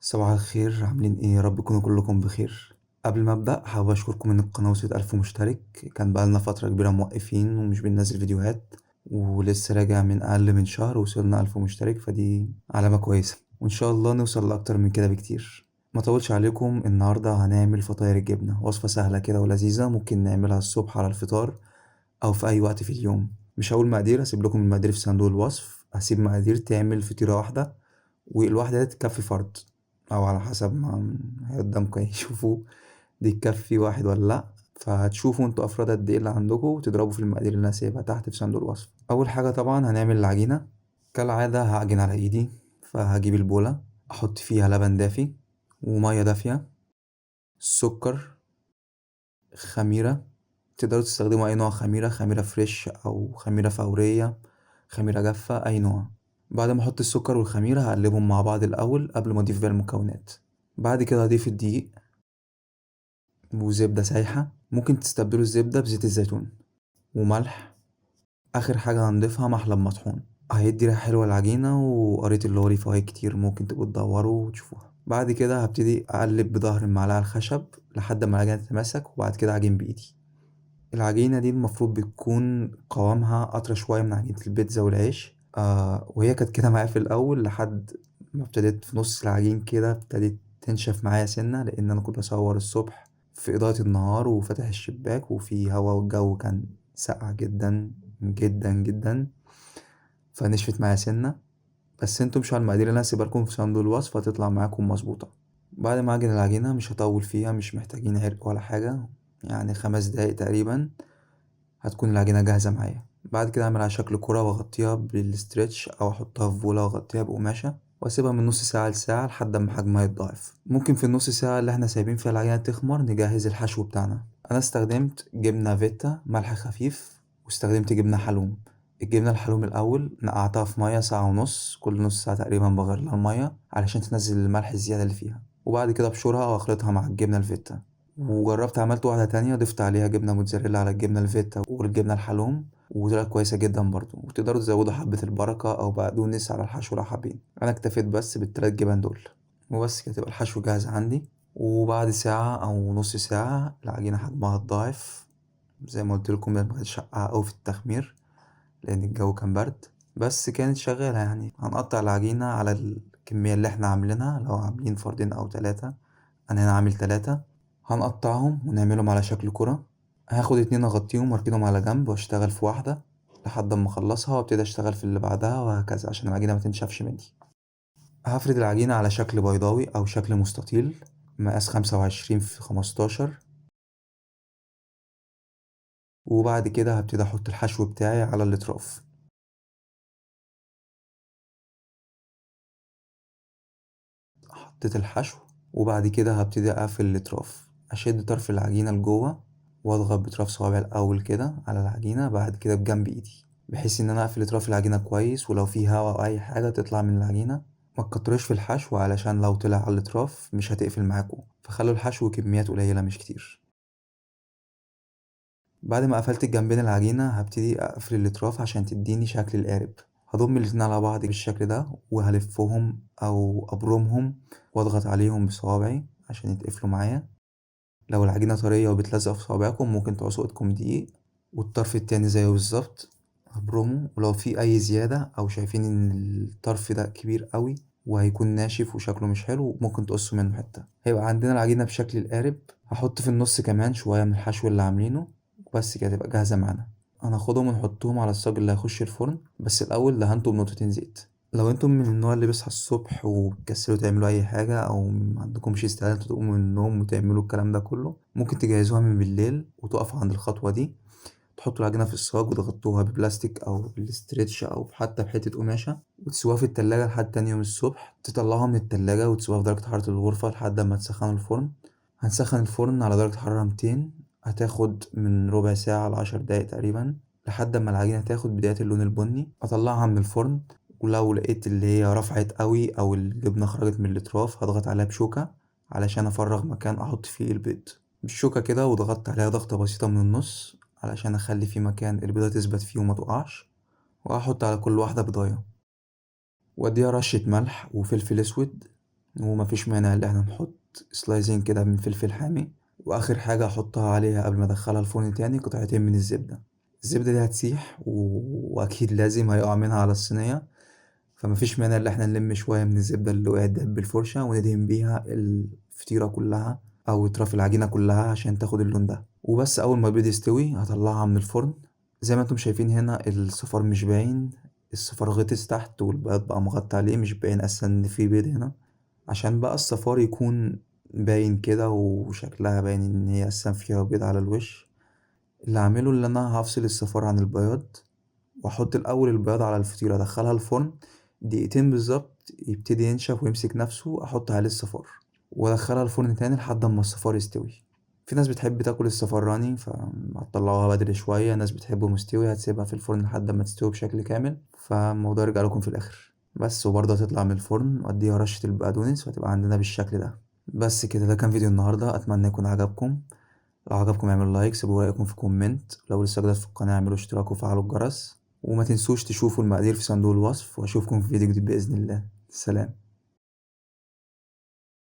صباح الخير، عاملين ايه؟ يا رب تكونوا كلكم بخير. قبل ما ابدا حابب اشكركم ان القناه وصلت 1000 مشترك. كان بقالنا فتره كبيره موقفين ومش بننزل فيديوهات، ولسه راجع من اقل من شهر وصلنا 1000 مشترك، فدي علامه كويسه، وان شاء الله نوصل لاكتر من كده بكتير. ما طولش عليكم، النهارده هنعمل فطاير الجبنه، وصفه سهله كده ولذيذه، ممكن نعملها الصبح على الفطار او في اي وقت في اليوم. مش هقول مقادير، هسيب لكم المقادير في صندوق الوصف. هسيب مقادير تعمل فطيره واحده، والواحدة دي تكفي فرد، أو على حسب ما قدامكم يشوفوا دي تكفي واحد ولا لأ. فهتشوفوا انتوا أفراد قد ايه اللي عندكم وتضربوا في المقادير اللي أنا سايبها تحت في صندوق الوصف. أول حاجة طبعا هنعمل العجينة. كالعادة هعجن على إيدي، فهجيب البولة أحط فيها لبن دافي ومية دافية، سكر، خميرة. تقدروا تستخدموا أي نوع خميرة، خميرة فريش أو خميرة فورية، خميرة جافة، أي نوع. بعد ما أحط السكر والخميرة هقلبهم مع بعض الأول قبل ما أضيف باقي المكونات. بعد كده هضيف الدقيق وزبدة سايحة، ممكن تستبدلوا الزبدة بزيت الزيتون، وملح. آخر حاجة هنضيفها محلب مطحون، هيدي ريحة حلوة العجينة، وقريت اللي هو ليه فوايد كتير، ممكن تبقوا تدوروا وتشوفوها. بعد كده هبتدي أقلب بظهر المعلقة الخشب لحد ما العجينة تتماسك، وبعد كده أعجن بإيدي. العجينة دي المفروض بتكون قوامها أطرى شوية من عجينة البيتزا والعيش، وهي كانت كده معايا في الأول، لحد ما ابتديت في نص العجين كده ابتدت تنشف معايا سنة، لأن أنا كنت بصور الصبح في إضاءة النهار وفتح الشباك وفي هوا، والجو كان ساقع جدا جدا جدا، فنشفت معايا سنة. بس انتوا مش على المقادير اللي انا هسيبها لكم في صندوق الوصف، هتطلع معاكم مظبوطة. بعد ما اعجن العجينة مش هطول فيها، مش محتاجين عرق ولا حاجة، يعني 5 دقايق تقريبا هتكون العجينة جاهزة معايا. بعد كده اعمل على شكل كرة واغطيها بالاسترتش، او احطها في بولة واغطيها بقماشة، واسيبها من نص ساعة لساعة لحد ما حجمها يتضاعف. ممكن في النص ساعة اللي احنا سايبين فيها العجينة تخمر نجهز الحشو بتاعنا. انا استخدمت جبنة فيتا ملح خفيف، واستخدمت جبنة حلوم. الجبنة الحلوم الأول نقعتها في مية ساعة ونص، كل نص ساعة تقريبا بغير لها المية علشان تنزل الملح الزيادة اللي فيها، وبعد كده أبشرها وأخلطها مع الجبنة الفيتا. وجربت عملت واحدة تانية، ضفت عليها جبنة موتزاريلا على الجبنة الفيتا والجبنة الحلوم، وطلعت كويسة جدا برضو. وتقدروا تزودوا حبة البركة أو بقدونس على الحشو لو حابين. أنا اكتفيت بس بالتلات جبن دول، وبس كده تبقى الحشو جاهز عندي. وبعد ساعة أو نص ساعة العجينة حجمها اتضاعف، زي ما قلت لكم ما كانتش شقة أوي في التخمير لأن الجو كان برد، بس كانت شغالة. يعني هنقطع العجينة على الكمية اللي احنا عاملينها، لو عاملين فردين أو 3، أنا هنا عامل 3. هنقطعهم ونعملهم على شكل كرة. هاخد 2 أغطيهم وأركنهم على جنب وأشتغل في واحدة لحد أما أخلصها، وأبتدي أشتغل في اللي بعدها وهكذا عشان العجينة ما تنشفش مني. هفرد العجينة على شكل بيضاوي أو شكل مستطيل، مقاس 25 في 15. وبعد كده هبتدي أحط الحشو بتاعي على الأطراف. حطيت الحشو، وبعد كده هبتدي اقفل الاطراف، اشد طرف العجينه لجوه واضغط بطرف صوابعي الاول كده على العجينه، بعد كده بجنب ايدي، بحيث ان انا اقفل اطراف العجينه كويس، ولو في هوا او اي حاجه تطلع من العجينه. ما تكترش في الحشو علشان لو طلع على الاطراف مش هتقفل معاكم، فخلوا الحشو كميات قليله مش كتير. بعد ما قفلت الجنبين العجينه هبتدي اقفل الاطراف عشان تديني شكل القارب. هضم الاتنين على بعض بالشكل ده وهلفهم او ابرمهم واضغط عليهم بصوابعي عشان يتقفلوا معايا. لو العجينة طرية وبتلزق في صوابعكم ممكن تعصوا ايدكم دقيق، والطرف التاني زيه بالظبط هبرمه. ولو في اي زيادة او شايفين ان الطرف ده كبير قوي وهيكون ناشف وشكله مش حلو، ممكن تقصوا منه حتة. هيبقى عندنا العجينة بشكل القارب. هحط في النص كمان شوية من الحشو اللي عاملينه، وبس كده تبقى جاهزة معانا. هناخدهم ونحطهم على الصاج اللي هيخش الفرن، بس الأول دهنته بنقطتين زيت. لو انتم من النوع اللي بيصحى الصبح وبتكسلوا تعملوا اي حاجة، او ما عندكمش استعداد تقوموا من النوم وتعملوا الكلام ده كله، ممكن تجهزوها من بالليل وتقفوا عند الخطوة دي. تحطوا العجينة في الصاج وتغطوها ببلاستيك او بالاسترتش او حتى بحتة قماشة، وتسيبوها في التلاجة لحد تاني يوم الصبح. تطلعوها من التلاجة وتسيبوها في درجة حرارة الغرفة لحد ما تسخنوا الفرن. هنسخن الفرن على درجة حرارة 200، هتاخد من ربع ساعة ل10 دقايق تقريبا لحد ما العجينة تاخد بداية اللون البني. اطلعها من الفرن، ولو لقيت اللي هي رفعت قوي او الجبنة خرجت من الاطراف هضغط عليها بشوكة علشان افرغ مكان احط فيه البيض بالشوكة كده، وضغطت عليها ضغطة بسيطة من النص علشان اخلي فيه مكان البيضة تثبت فيه وما تقعش. وهحط على كل واحدة بيضاية، واديها رشة ملح وفلفل اسود ومفيش مانع ان احنا نحط سلايزين كده من فلفل حامي. واخر حاجة احطها عليها قبل ما ادخلها الفرن تاني قطعتين من الزبدة. الزبدة دي هتسيح واكيد لازم هيقع منها على الصينية، فمفيش مانع ان احنا نلم شوية من الزبدة اللي وقعت دي بالفرشة وندهن بيها الفطيرة كلها او اطراف العجينة كلها عشان تاخد اللون ده. وبس اول ما البيض يستوي هطلعها من الفرن. زي ما انتم شايفين هنا الصفار مش باين، الصفار غطس تحت والبيض بقى مغطى عليه، مش باين اصلا ان في بيض هنا. عشان بقى الصفار يكون باين كده وشكلها باين ان هي اصلا فيها بيض على الوش، اللي هعمله اللي انا هفصل الصفار عن البياض واحط الاول البياض على الفطيرة ادخلها الفرن دقيقتين بالظبط يبتدي ينشف ويمسك نفسه، احط عليه الصفار وادخلها الفرن تاني لحد اما الصفار يستوي. في ناس بتحب تاكل الصفار راني فهتطلعوها بدري شوية، ناس بتحبه مستوي هتسيبها في الفرن لحد ما تستوي بشكل كامل، فالموضوع يرجع لكم في الاخر. بس وبرضه هتطلع من الفرن واديها رشة البقدونس وهتبقى عندنا بالشكل ده. بس كده ده كان فيديو النهاردة، اتمنى يكون عجبكم. لو عجبكم اعملوا لايك، سيبوا رأيكم في كومنت، لو لسه جديد في القناة اعملوا اشتراك وفعلوا الجرس، وما تنسوش تشوفوا المقادير في صندوق الوصف، واشوفكم في فيديو جديد بإذن الله. سلام.